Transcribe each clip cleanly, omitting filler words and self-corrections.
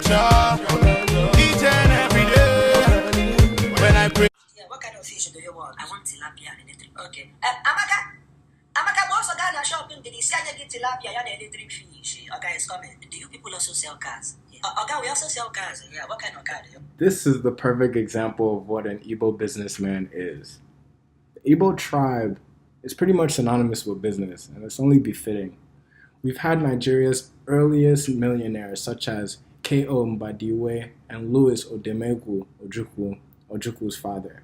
shop each and every day. When I pray. Yeah, what kind of fish do you want? I want tilapia and electric. Okay. Amaka, also got a shopping. Did he say I get tilapia and electric fish? Okay, is coming. Do you people also sell cars? Yeah. Okay, we also sell cars. Yeah, what kind of car do you? This is the perfect example of what an Igbo businessman is. The Igbo tribe is pretty much synonymous with business, and it's only befitting. We've had Nigeria's earliest millionaires such as K.O. Mbadiwe and Louis Odemegu Ojukwu's father.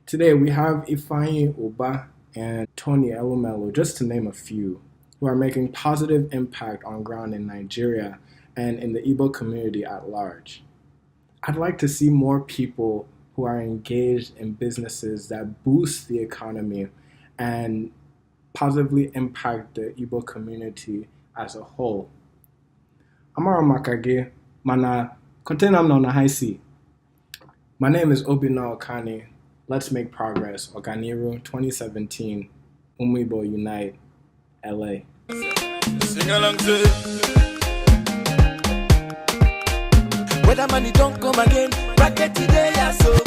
Today we have Ifeanyi Uba and Tony Elumelu, just to name a few, who are making positive impact on ground in Nigeria and in the Igbo community at large. I'd like to see more people who are engaged in businesses that boost the economy and positively impact the Igbo community as a whole. Amara Makage, mana containam na high sea. My name is Obinna Okani. Let's make progress. Oganiru 2017, Umibo Unite, LA. Sing along to Whether money don't come again, bracket today, yeah, so